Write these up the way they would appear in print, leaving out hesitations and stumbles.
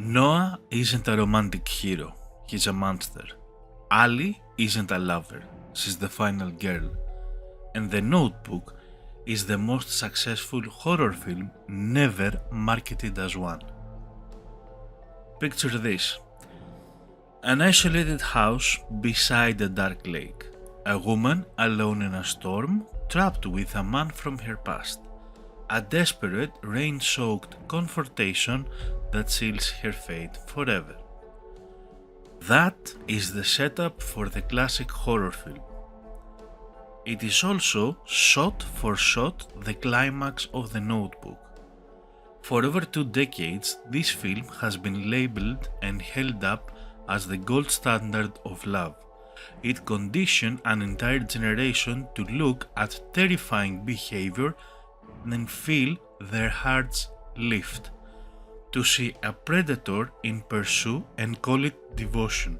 Noah isn't a romantic hero, he's a monster. Allie isn't a lover, she's the final girl. And The Notebook is the most successful horror film never marketed as one. Picture this. An isolated house beside a dark lake. A woman alone in a storm, trapped with a man from her past. A desperate, rain-soaked confrontation that seals her fate forever. That is the setup for the classic horror film. It is also, shot for shot, the climax of The Notebook. For over 2 decades, this film has been labeled and held up as the gold standard of love. It conditioned an entire generation to look at terrifying behavior and feel their hearts lift, to see a predator in pursuit and call it devotion,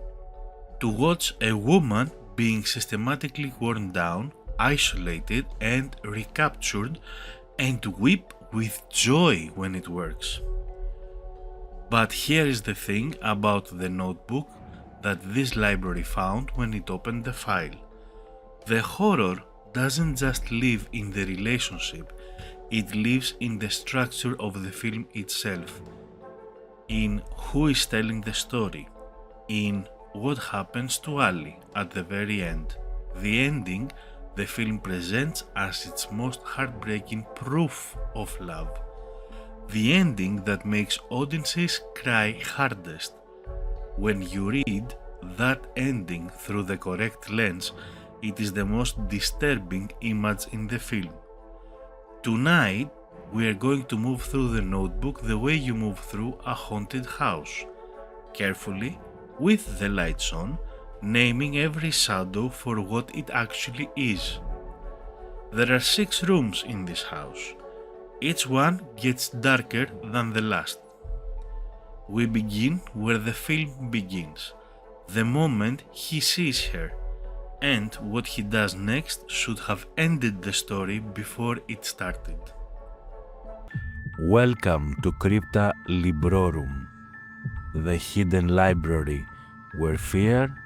to watch a woman being systematically worn down, isolated and recaptured, and weep with joy when it works. But here is the thing about The Notebook that this library found when it opened the file. The horror doesn't just live in the relationship, it lives in the structure of the film itself, in who is telling the story, in what happens to Allie at the very end. The ending the film presents as its most heartbreaking proof of love. The ending that makes audiences cry hardest. When you read that ending through the correct lens, it is the most disturbing image in the film. Tonight, we are going to move through The Notebook the way you move through a haunted house. Carefully, with the lights on, naming every shadow for what it actually is. There are 6 rooms in this house. Each one gets darker than the last. We begin where the film begins, the moment he sees her, and what he does next should have ended the story before it started. Welcome to Crypta Librorum, the hidden library where fear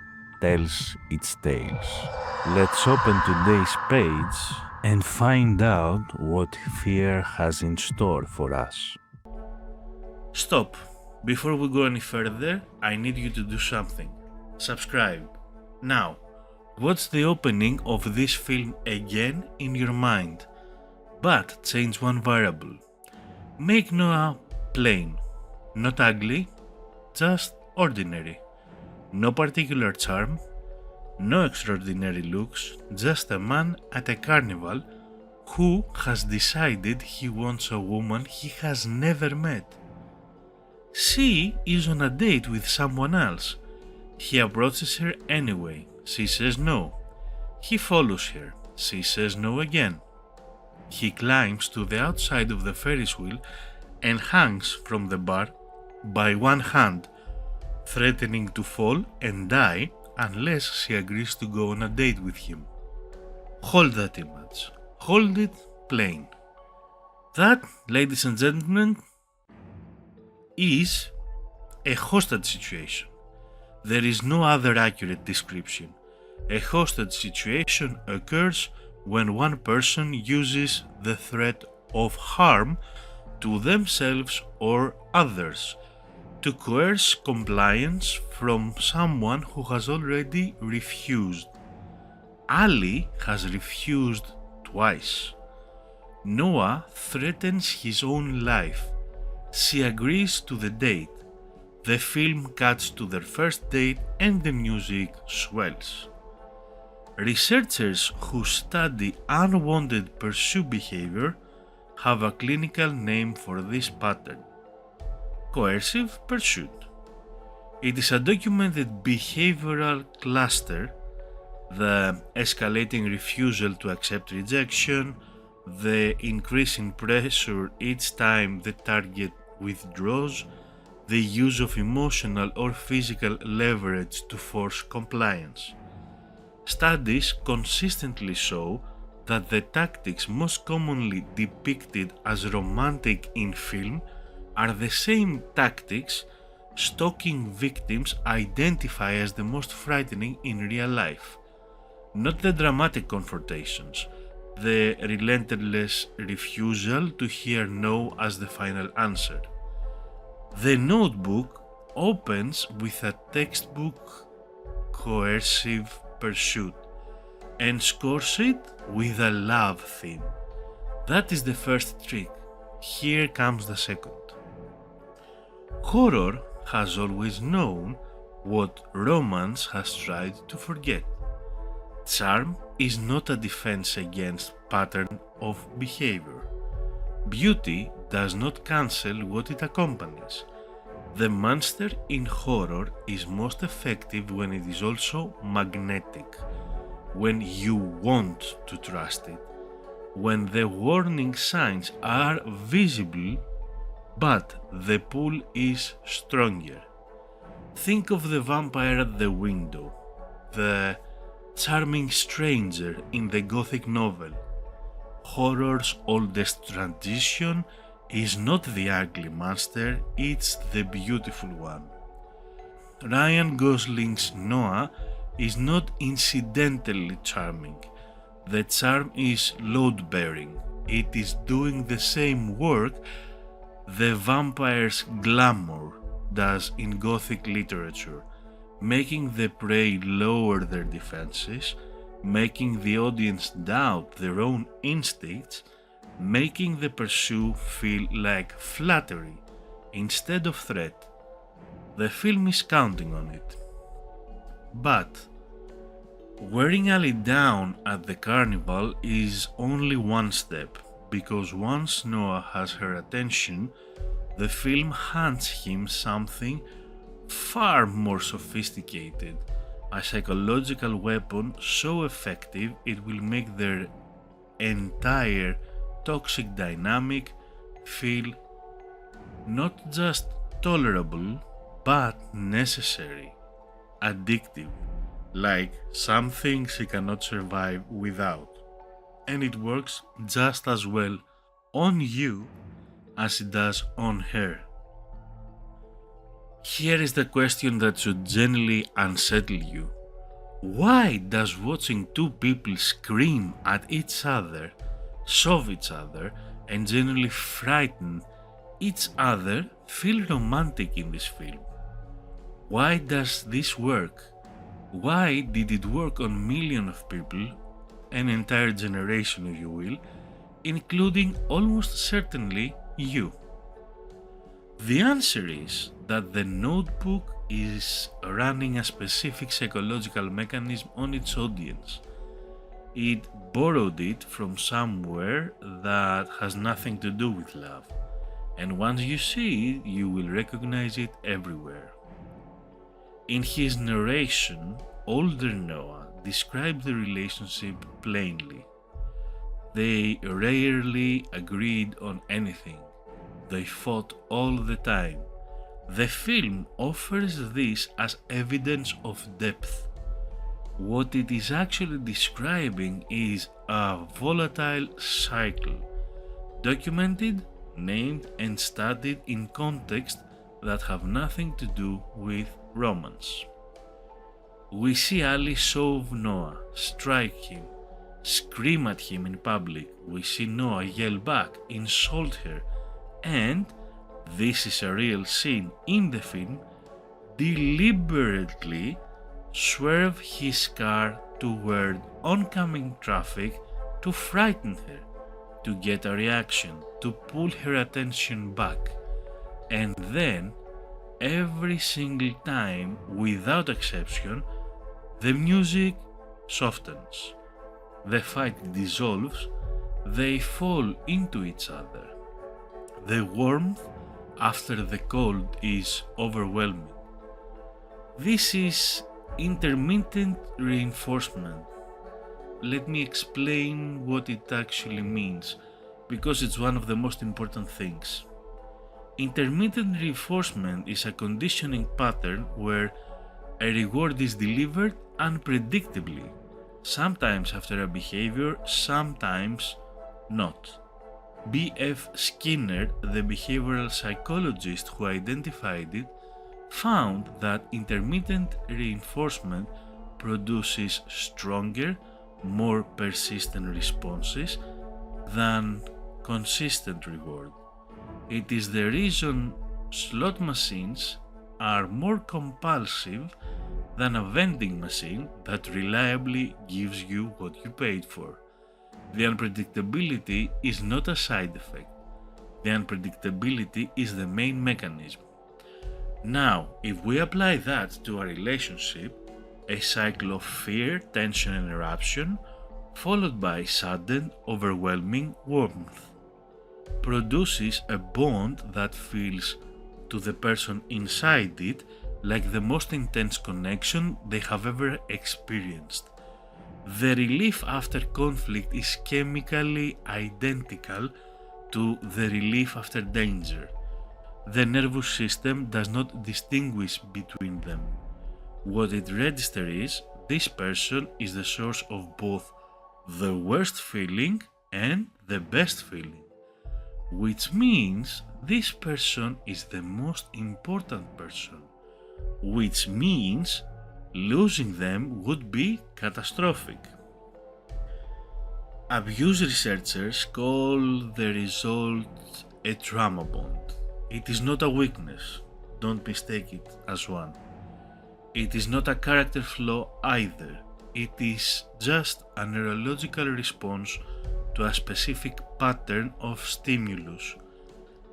tells its tales. Let's open today's page and find out what fear has in store for us. Stop. Before we go any further, I need you to do something. Subscribe. Now, watch the opening of this film again in your mind, but change one variable. Make Noah plain, not ugly, just ordinary. No particular charm, no extraordinary looks, just a man at a carnival who has decided he wants a woman he has never met. She is on a date with someone else. He approaches her anyway. She says no. He follows her. She says no again. He climbs to the outside of the Ferris wheel and hangs from the bar by one hand, threatening to fall and die unless she agrees to go on a date with him. Hold that image. Hold it plain. That, ladies and gentlemen, is a hostage situation. There is no other accurate description. A hostage situation occurs when one person uses the threat of harm to themselves or others to coerce compliance from someone who has already refused. Allie has refused twice. Noah threatens his own life. She agrees to the date. The film cuts to their first date and the music swells. Researchers who study unwanted pursuit behavior have a clinical name for this pattern: coercive pursuit. It is a documented behavioral cluster: the escalating refusal to accept rejection, the increasing pressure each time the target withdraws, the use of emotional or physical leverage to force compliance. Studies consistently show that the tactics most commonly depicted as romantic in film are the same tactics stalking victims identify as the most frightening in real life. Not the dramatic confrontations, the relentless refusal to hear no as the final answer. The notebook opens with a textbook coercive pursuit and scores it with a love theme. That is the first trick. Here comes the second. Horror has always known what romance has tried to forget. Charm is not a defense against pattern of behavior. Beauty does not cancel what it accompanies. The monster in horror is most effective when it is also magnetic, when you want to trust it, when the warning signs are visible but the pull is stronger. Think of the vampire at the window, the charming stranger in the Gothic novel. Horror's oldest tradition is not the ugly monster, it's the beautiful one. Ryan Gosling's Noah is not incidentally charming. The charm is load-bearing. It is doing the same work the vampire's glamour does in Gothic literature, making the prey lower their defenses, making the audience doubt their own instincts, making the pursuit feel like flattery instead of threat. The film is counting on it. But wearing Allie down at the carnival is only one step, because once Noah has her attention, the film hands him something far more sophisticated, a psychological weapon so effective it will make their entire toxic dynamic feel not just tolerable but necessary, addictive, like something she cannot survive without. And it works just as well on you as it does on her. Here is the question that should genuinely unsettle you. Why does watching two people scream at each other, shove each other, and genuinely frighten each other feel romantic in this film? Why does this work? Why did it work on millions of people, an entire generation if you will, including almost certainly you? The answer is that the notebook is running a specific psychological mechanism on its audience. It borrowed it from somewhere that has nothing to do with love, and once you see it, you will recognize it everywhere. In his narration, older Noah described the relationship plainly. They rarely agreed on anything. They fought all the time. The film offers this as evidence of depth. What it is actually describing is a volatile cycle, documented, named, and studied in contexts that have nothing to do with romance. We see Allie shove Noah, strike him, scream at him in public. We see Noah yell back, insult her, and, this is a real scene in the film, deliberately swerve his car toward oncoming traffic to frighten her, to get a reaction, to pull her attention back. And then, every single time, without exception, the music softens. The fight dissolves, they fall into each other. The warmth after the cold is overwhelming. This is intermittent reinforcement. Let me explain what it actually means, because it's one of the most important things. Intermittent reinforcement is a conditioning pattern where a reward is delivered unpredictably, sometimes after a behavior, sometimes not. B.F. Skinner, the behavioral psychologist who identified it, found that intermittent reinforcement produces stronger, more persistent responses than consistent reward. It is the reason slot machines are more compulsive than a vending machine that reliably gives you what you paid for. The unpredictability is not a side effect. The unpredictability is the main mechanism. Now, if we apply that to a relationship, a cycle of fear, tension, and eruption, followed by sudden, overwhelming warmth, produces a bond that feels to the person inside it like the most intense connection they have ever experienced. The relief after conflict is chemically identical to the relief after danger. The nervous system does not distinguish between them. What it registers is this person is the source of both the worst feeling and the best feeling, which means this person is the most important person, which means losing them would be catastrophic. Abuse researchers call the result a trauma bond. It is not a weakness, don't mistake it as one. It is not a character flaw either, it is just a neurological response to a specific pattern of stimulus,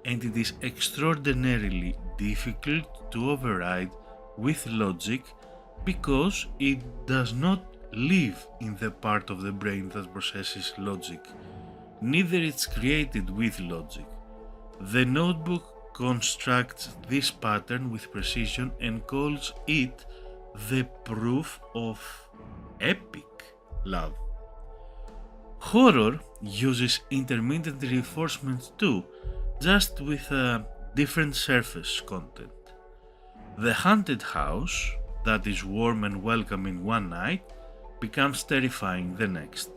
and it is extraordinarily difficult to override with logic because it does not live in the part of the brain that processes logic. Neither it's created with logic. The notebook constructs this pattern with precision and calls it the proof of epic love. Horror uses intermittent reinforcement too, just with a different surface content. The haunted house that is warm and welcoming one night becomes terrifying the next.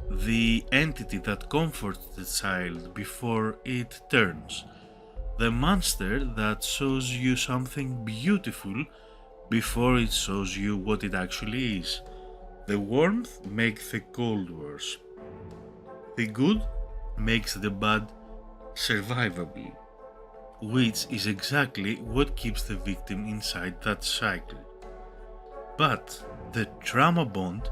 The entity that comforts the child before it turns. The monster that shows you something beautiful before it shows you what it actually is. The warmth makes the cold worse. The good makes the bad survivable, which is exactly what keeps the victim inside that cycle. But the trauma bond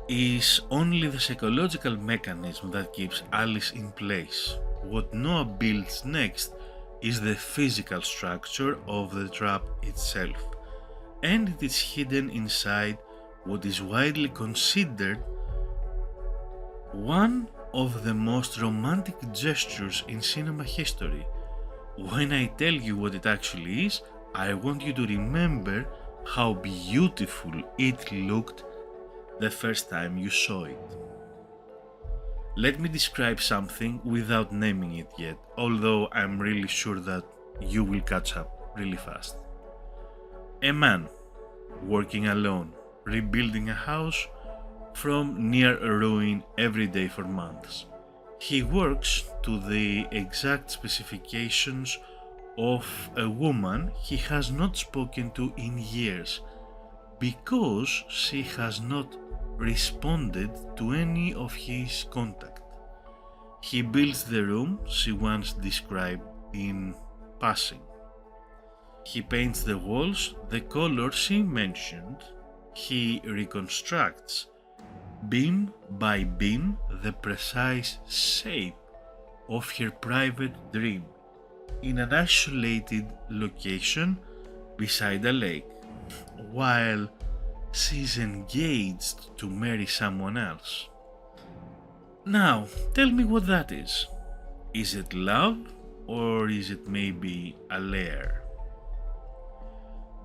is only the psychological mechanism that keeps Alice in place. What Noah builds next is the physical structure of the trap itself, and it is hidden inside what is widely considered one of the most romantic gestures in cinema history. When I tell you what it actually is, I want you to remember how beautiful it looked the first time you saw it. Let me describe something without naming it yet, although I'm really sure that you will catch up really fast. A man working alone, rebuilding a house from near ruin every day for months. He works to the exact specifications of a woman he has not spoken to in years because she has not responded to any of his contact. He builds the room she once described in passing. He paints the walls the color she mentioned. He reconstructs beam by beam the precise shape of her private dream in an isolated location beside a lake, while she's engaged to marry someone else. Now, tell me what that is. Is it love or is it maybe a lair?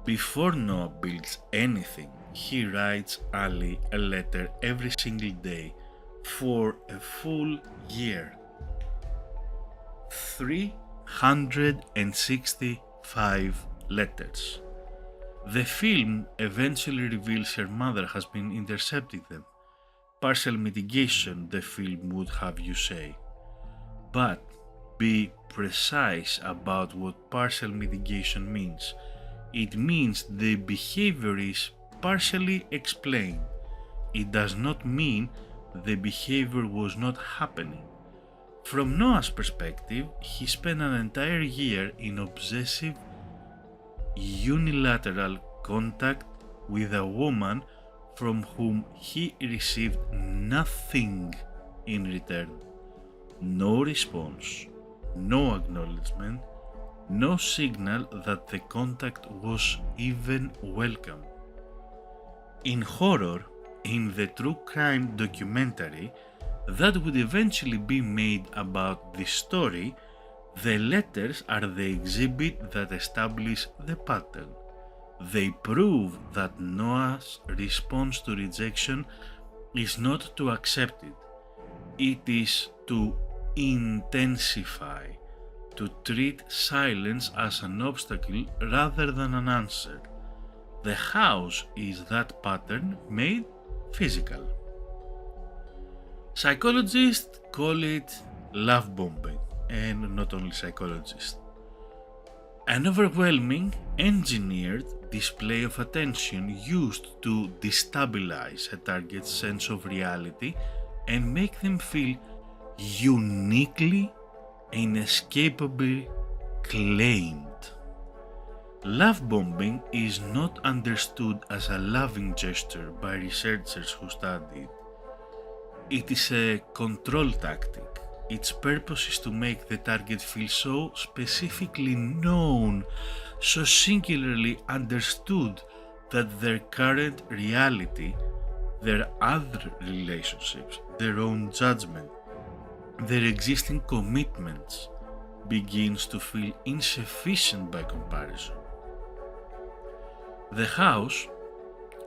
Before Noah builds anything, he writes Allie a letter every single day for a full year. 365 letters. The film eventually reveals her mother has been intercepting them. Partial mitigation, the film would have you say. But be precise about what partial mitigation means. It means the behavior is partially explained. It does not mean the behavior was not happening. From Noah's perspective, he spent an entire year in obsessive unilateral contact with a woman from whom he received nothing in return. No response, no acknowledgement, no signal that the contact was even welcome. In horror, in the true crime documentary that would eventually be made about this story, the letters are the exhibit that establish the pattern. They prove that Noah's response to rejection is not to accept it. It is to intensify, to treat silence as an obstacle rather than an answer. The house is that pattern made physical. Psychologists call it lovebombing, and not only psychologists. An overwhelming, engineered display of attention used to destabilize a target's sense of reality and make them feel uniquely, inescapably claimed. Lovebombing is not understood as a loving gesture by researchers who study it. It is a control tactic. Its purpose is to make the target feel so specifically known, so singularly understood that their current reality, their other relationships, their own judgment, their existing commitments begins to feel insufficient by comparison. The house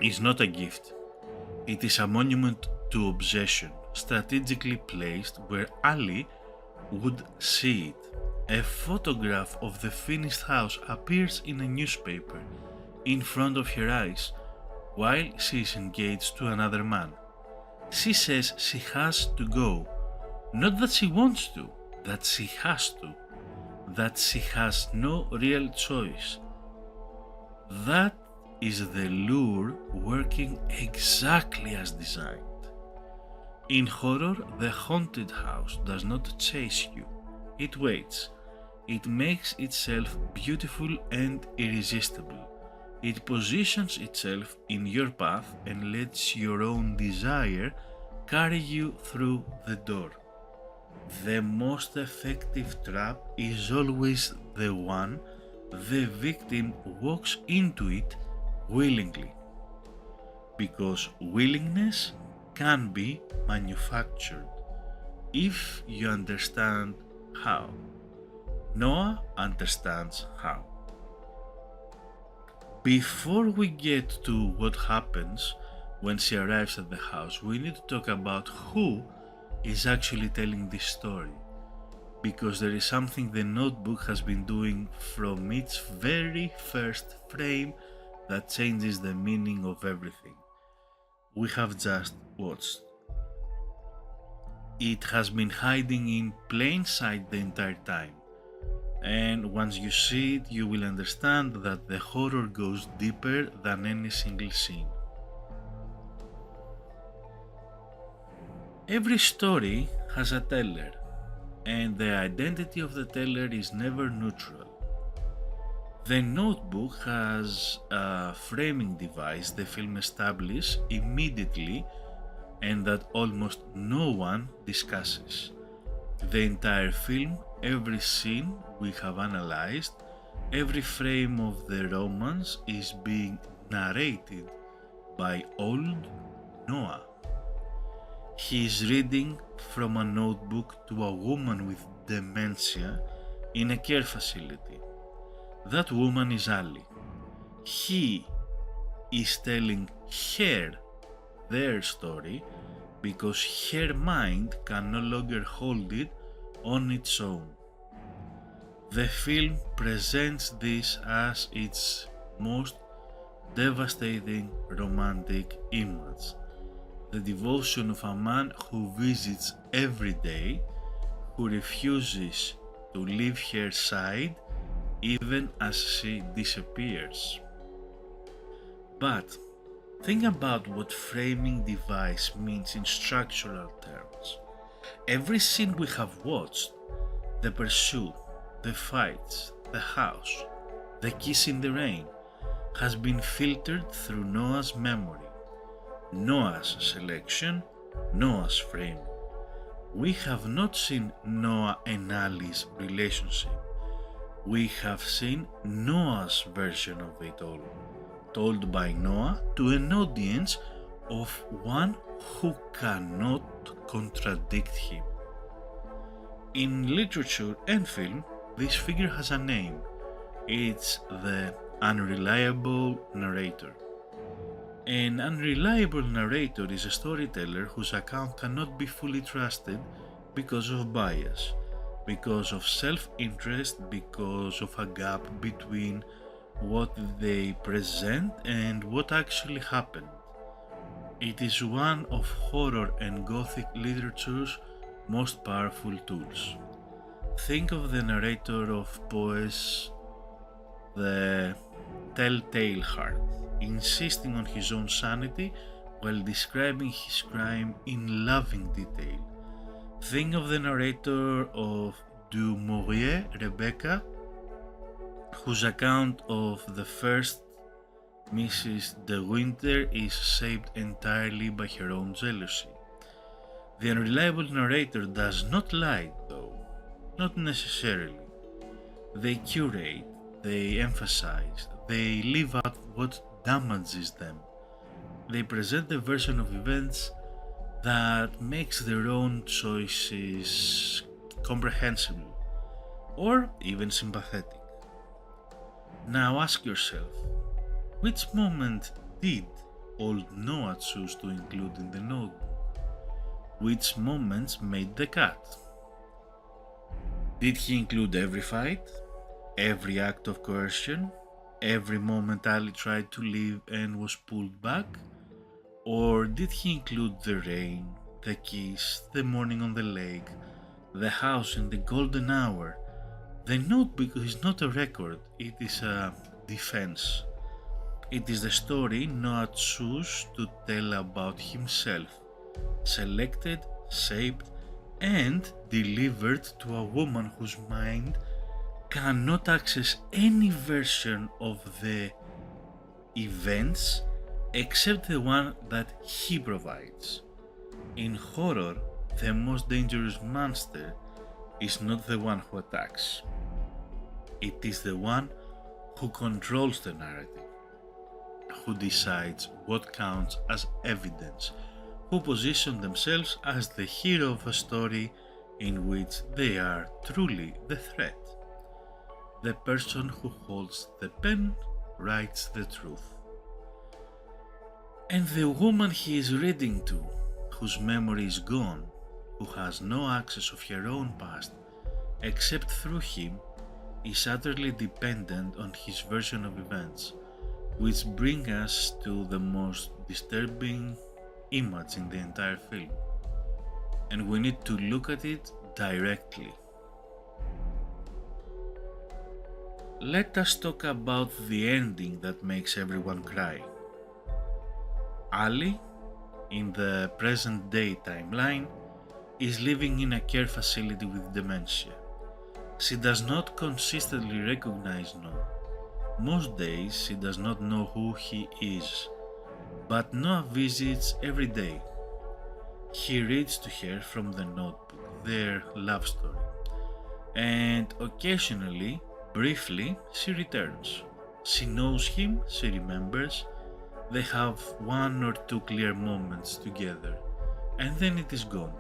is not a gift. It is a monument to obsession, strategically placed where Allie would see it. A photograph of the finished house appears in a newspaper in front of her eyes while she is engaged to another man. She says she has to go, not that she wants to, that she has to, that she has no real choice. That is the lure working exactly as designed. In horror, the haunted house does not chase you. It waits. It makes itself beautiful and irresistible. It positions itself in your path and lets your own desire carry you through the door. The most effective trap is always the one the victim walks into it willingly, because willingness can be manufactured if you understand how. Noah understands how. Before we get to what happens when she arrives at the house, we need to talk about who is actually telling this story, because there is something the notebook has been doing from its very first frame that changes the meaning of everything we have just watched. It has been hiding in plain sight the entire time, and once you see it, you will understand that the horror goes deeper than any single scene. Every story has a teller, and the identity of the teller is never neutral. The notebook has a framing device the film establishes immediately and that almost no one discusses. The entire film, every scene we have analyzed, every frame of the romance is being narrated by old Noah. He is reading from a notebook to a woman with dementia in a care facility. That woman is Allie. He is telling her their story because her mind can no longer hold it on its own. The film presents this as its most devastating romantic image. The devotion of a man who visits every day, who refuses to leave her side even as she disappears. But think about what framing device means in structural terms. Every scene we have watched, the pursuit, the fights, the house, the kiss in the rain, has been filtered through Noah's memory, Noah's selection, Noah's framing. We have not seen Noah and Allie's relationship. We have seen Noah's version of it all, told by Noah to an audience of one who cannot contradict him. In literature and film, this figure has a name. It's the Unreliable Narrator. An unreliable narrator is a storyteller whose account cannot be fully trusted because of bias, because of self-interest, because of a gap between what they present and what actually happened. It is one of horror and gothic literature's most powerful tools. Think of the narrator of Poe's The Telltale Heart, insisting on his own sanity while describing his crime in loving detail. Think of the narrator of Du Maurier, Rebecca, whose account of the first Mrs. De Winter is shaped entirely by her own jealousy. The unreliable narrator does not lie, though, not necessarily. They curate, they emphasize, they leave out what damages them. They present a version of events that makes their own choices comprehensible or even sympathetic. Now ask yourself, which moment did old Noah choose to include in the notebook? Which moments made the cut? Did he include every fight, every act of coercion, every moment Allie tried to leave and was pulled back? Or did he include the rain, the kiss, the morning on the lake, the house in the golden hour? The notebook is not a record, it is a defense. It is the story Noah chose to tell about himself, selected, shaped, and delivered to a woman whose mind cannot access any version of the events except the one that he provides. In horror, the most dangerous monster is not the one who attacks. It is the one who controls the narrative, who decides what counts as evidence, who position themselves as the hero of a story in which they are truly the threat. The person who holds the pen writes the truth. And the woman he is reading to, whose memory is gone, who has no access of her own past except through him, is utterly dependent on his version of events, which bring us to the most disturbing image in the entire film. And we need to look at it directly. Let us talk about the ending that makes everyone cry. Allie, in the present day timeline, is living in a care facility with dementia. She does not consistently recognize Noah. Most days she does not know who he is, but Noah visits every day. He reads to her from the notebook, their love story, and occasionally, briefly, she returns. She knows him, she remembers, they have one or two clear moments together, and then it is gone,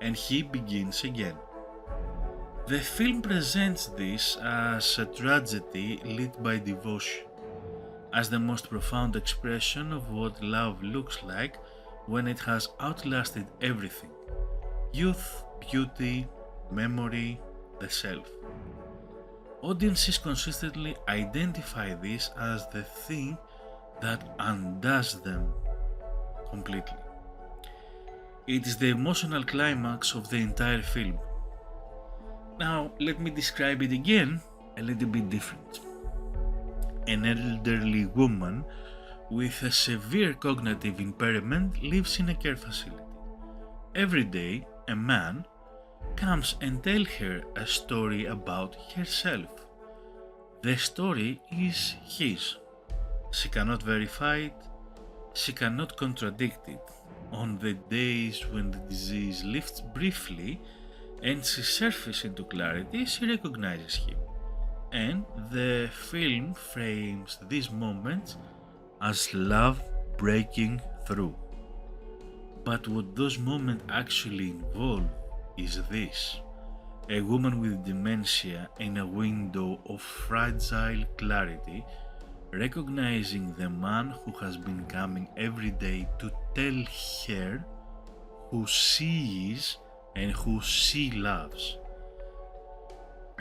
and he begins again. The film presents this as a tragedy lit by devotion, as the most profound expression of what love looks like when it has outlasted everything: youth, beauty, memory, the self. Audiences consistently identify this as the thing that undoes them completely. It is the emotional climax of the entire film. Now, let me describe it again a little bit different. An elderly woman with a severe cognitive impairment lives in a care facility. Every day, a man comes and tells her a story about herself. The story is his. She cannot verify it, she cannot contradict it. On the days when the disease lifts briefly and she surfaces into clarity, she recognizes him. And the film frames these moments as love breaking through. But what those moments actually involve is this: a woman with dementia in a window of fragile clarity, recognizing the man who has been coming every day to tell her who she is and who she loves,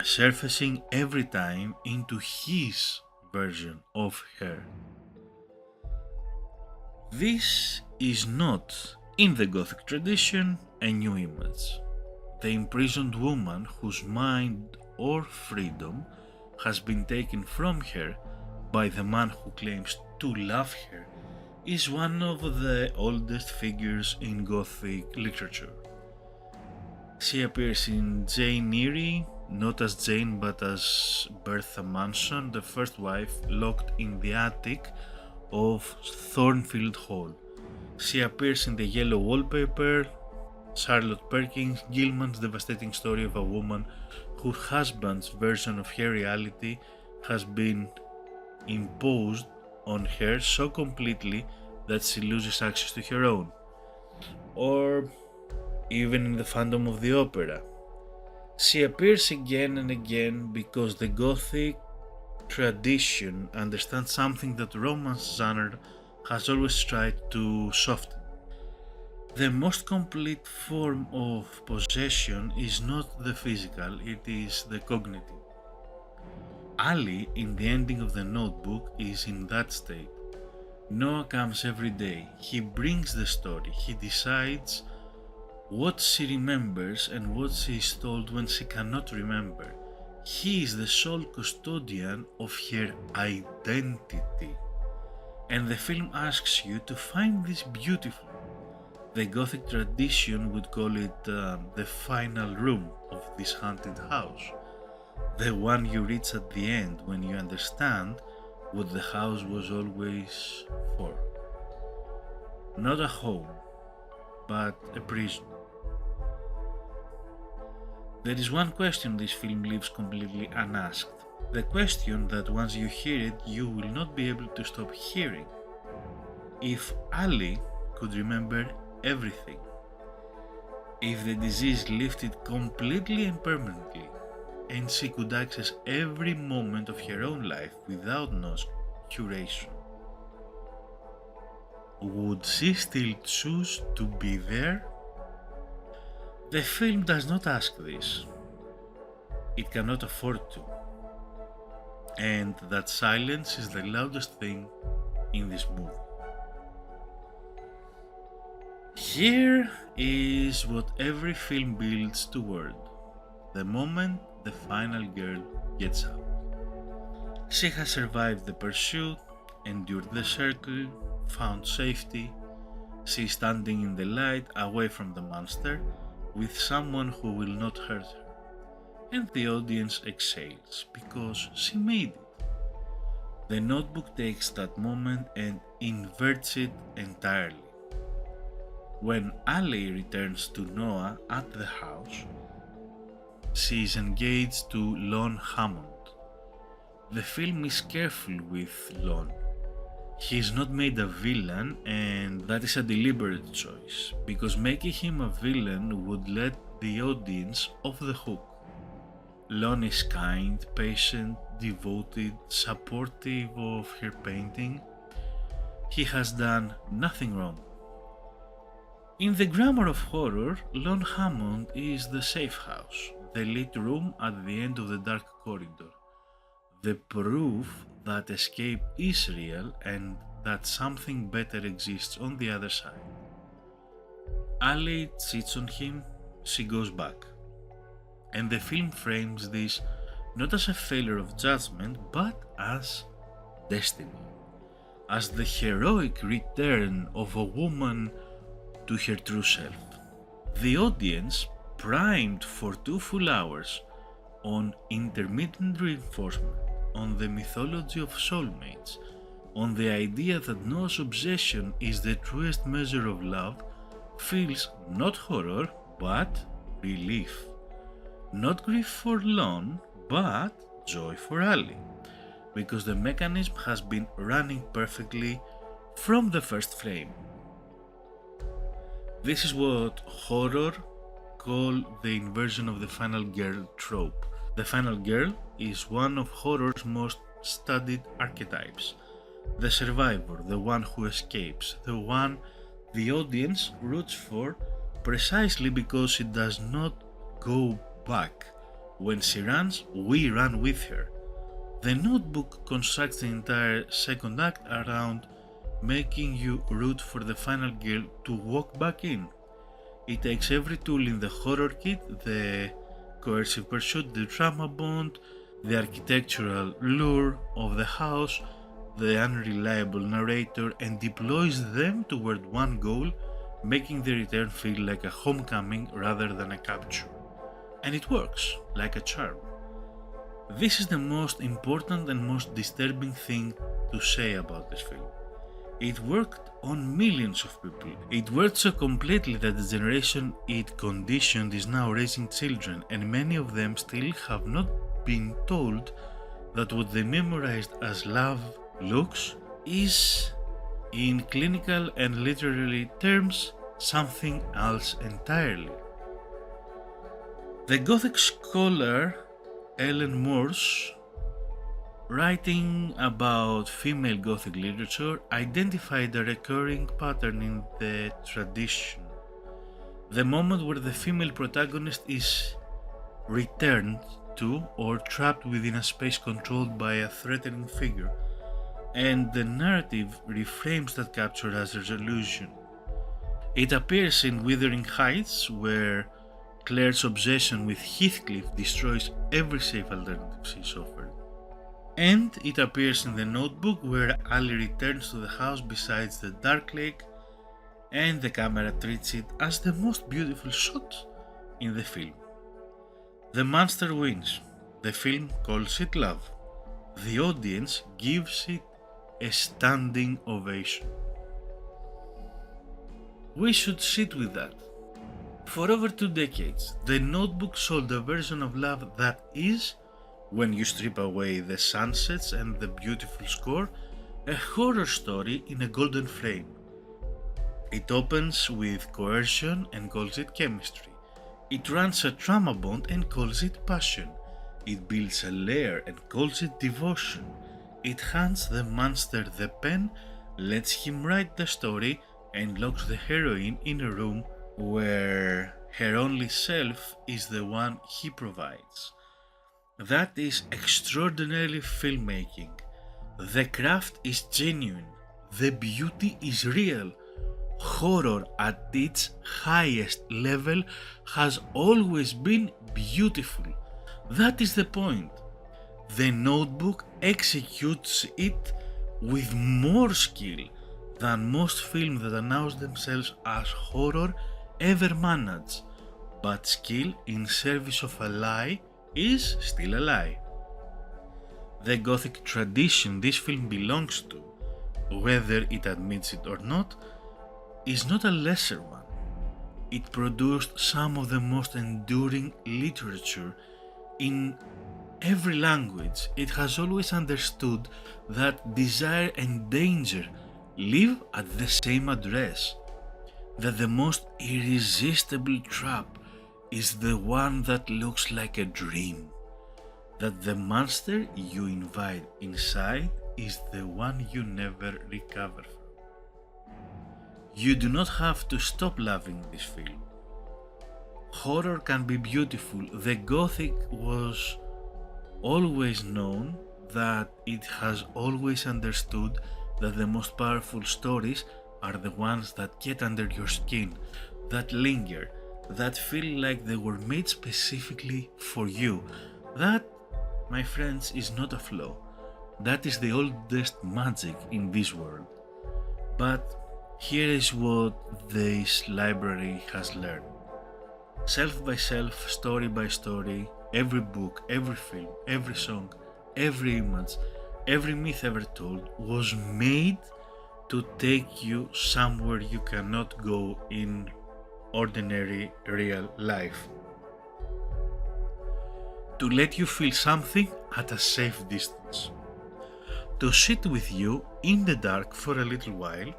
surfacing every time into his version of her. This is not, in the Gothic tradition, a new image. The imprisoned woman whose mind or freedom has been taken from her by the man who claims to love her is one of the oldest figures in Gothic literature. She appears in Jane Eyre, not as Jane but as Bertha Manson, the first wife locked in the attic of Thornfield Hall. She appears in The Yellow Wallpaper, Charlotte Perkins Gilman's devastating story of a woman whose husband's version of her reality has been imposed on her so completely that she loses access to her own. Or even in The Phantom of the Opera. She appears again and again because the Gothic tradition understands something that Romance genre has always tried to soften. The most complete form of possession is not the physical, it is the cognitive. Allie, in the ending of The Notebook, is in that state. Noah comes every day, he brings the story, he decides what she remembers and what she is told when she cannot remember. He is the sole custodian of her identity. And the film asks you to find this beautiful. The Gothic tradition would call it the final room of this haunted house. The one you reach at the end when you understand what the house was always for. Not a home, but a prison. There is one question this film leaves completely unasked. The question that once you hear it, you will not be able to stop hearing. If Allie could remember everything, if the disease lifted completely and permanently, and she could access every moment of her own life without no curation, would she still choose to be there? The film does not ask this. It cannot afford to. And that silence is the loudest thing in this movie. Here is what every film builds toward: the moment the final girl gets out. She has survived the pursuit, endured the circle, found safety. She is standing in the light away from the monster with someone who will not hurt her. And the audience exhales because she made it. The Notebook takes that moment and inverts it entirely. When Allie returns to Noah at the house, she is engaged to Lon Hammond. The film is careful with Lon. He is not made a villain, and that is a deliberate choice, because making him a villain would let the audience off the hook. Lon is kind, patient, devoted, supportive of her painting. He has done nothing wrong. In the grammar of horror, Lon Hammond is the safe house, the lit room at the end of the dark corridor, the proof that escape is real and that something better exists on the other side. Allie cheats on him, she goes back. And the film frames this not as a failure of judgment, but as destiny, as the heroic return of a woman to her true self. The audience, primed for 2 full hours on intermittent reinforcement, on the mythology of soulmates, on the idea that Noah's obsession is the truest measure of love, feels not horror but relief. Not grief for Lon, but joy for Allie, because the mechanism has been running perfectly from the first frame. This is what horror call the inversion of the final girl trope. The final girl is one of horror's most studied archetypes. The survivor, the one who escapes, the one the audience roots for precisely because she does not go back. When she runs, we run with her. The Notebook constructs the entire second act around making you root for the final girl to walk back in. It takes every tool in the horror kit, the coercive pursuit, the trauma bond, the architectural lure of the house, the unreliable narrator, and deploys them toward one goal, making the return feel like a homecoming rather than a capture. And it works, like a charm. This is the most important and most disturbing thing to say about this film. It worked on millions of people. It worked so completely that the generation it conditioned is now raising children, and many of them still have not been told that what they memorized as love looks is, in clinical and literary terms, something else entirely. The Gothic scholar Ellen Morse, writing about female Gothic literature, identified a recurring pattern in the tradition. The moment where the female protagonist is returned to or trapped within a space controlled by a threatening figure, and the narrative reframes that capture as resolution. It appears in Wuthering Heights, where Claire's obsession with Heathcliff destroys every safe alternative she's offered. And it appears in The Notebook, where Allie returns to the house beside the dark lake, and the camera treats it as the most beautiful shot in the film. The monster wins. The film calls it love. The audience gives it a standing ovation. We should sit with that. For over 2 decades, The Notebook sold a version of love that is, when you strip away the sunsets and the beautiful score, a horror story in a golden frame. It opens with coercion and calls it chemistry. It runs a trauma bond and calls it passion. It builds a lair and calls it devotion. It hands the monster the pen, lets him write the story, and locks the heroine in a room where her only self is the one he provides. That is extraordinarily filmmaking. The craft is genuine. The beauty is real. Horror at its highest level has always been beautiful. That is the point. The Notebook executes it with more skill than most films that announce themselves as horror ever manage, but skill in service of a lie is still a lie. The Gothic tradition this film belongs to, whether it admits it or not, is not a lesser one. It produced some of the most enduring literature in every language. It has always understood that desire and danger live at the same address, that the most irresistible trap is the one that looks like a dream, that the monster you invite inside is the one you never recover from. You do not have to stop loving this film. Horror can be beautiful. The Gothic was always known that it has always understood that the most powerful stories are the ones that get under your skin, that linger, that feel like they were made specifically for you, that my friends, is not a flaw. That is the oldest magic in this world. But here is what this library has learned. Self by self, story by story, every book, every film, every song, every image, every myth ever told was made to take you somewhere you cannot go in ordinary real life. To let you feel something at a safe distance. To sit with you in the dark for a little while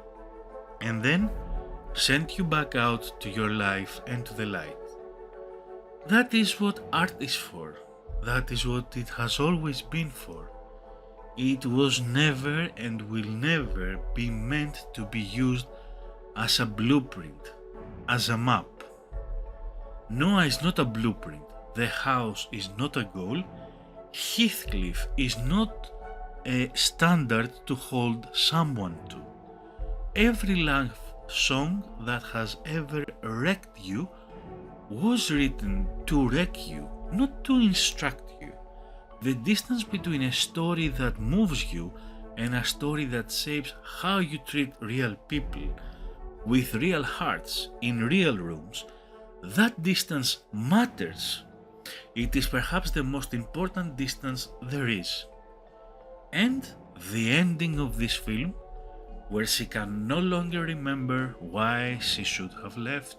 and then send you back out to your life and to the light. That is what art is for. That is what it has always been for. It was never and will never be meant to be used as a blueprint, as a map. Noah is not a blueprint. The house is not a goal. Heathcliff is not a standard to hold someone to. Every love song that has ever wrecked you was written to wreck you, not to instruct you. The distance between a story that moves you and a story that shapes how you treat real people with real hearts in real rooms, that distance matters. It is perhaps the most important distance there is. And the ending of this film, where she can no longer remember why she should have left,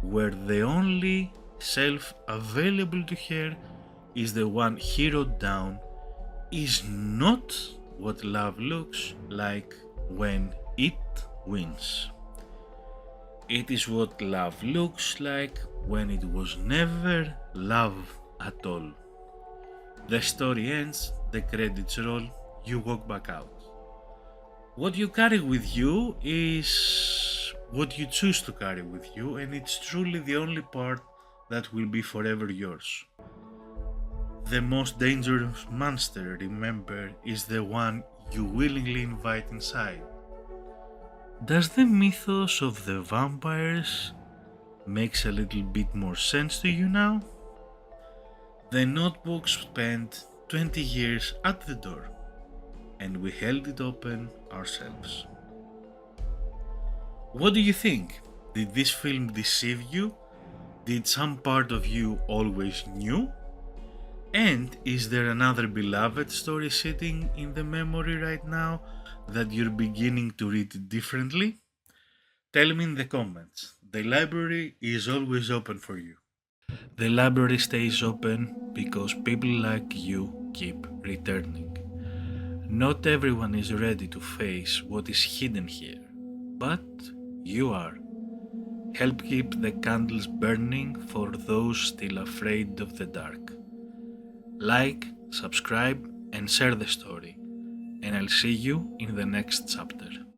where the only self available to her is the one he wrote down, is not what love looks like when it wins. It is what love looks like when it was never love at all. The story ends, the credits roll, you walk back out. What you carry with you is what you choose to carry with you, and it's truly the only part that will be forever yours. The most dangerous monster, remember, is the one you willingly invite inside. Does the mythos of the vampires makes a little bit more sense to you now? The notebook spent 20 years at the door, and we held it open ourselves. What do you think? Did this film deceive you? Did some part of you always knew? And is there another beloved story sitting in the memory right now that you're beginning to read differently? Tell me in the comments. The library is always open for you. The library stays open because people like you keep returning. Not everyone is ready to face what is hidden here, but you are. Help keep the candles burning for those still afraid of the dark. Like, subscribe, and share the story, and I'll see you in the next chapter.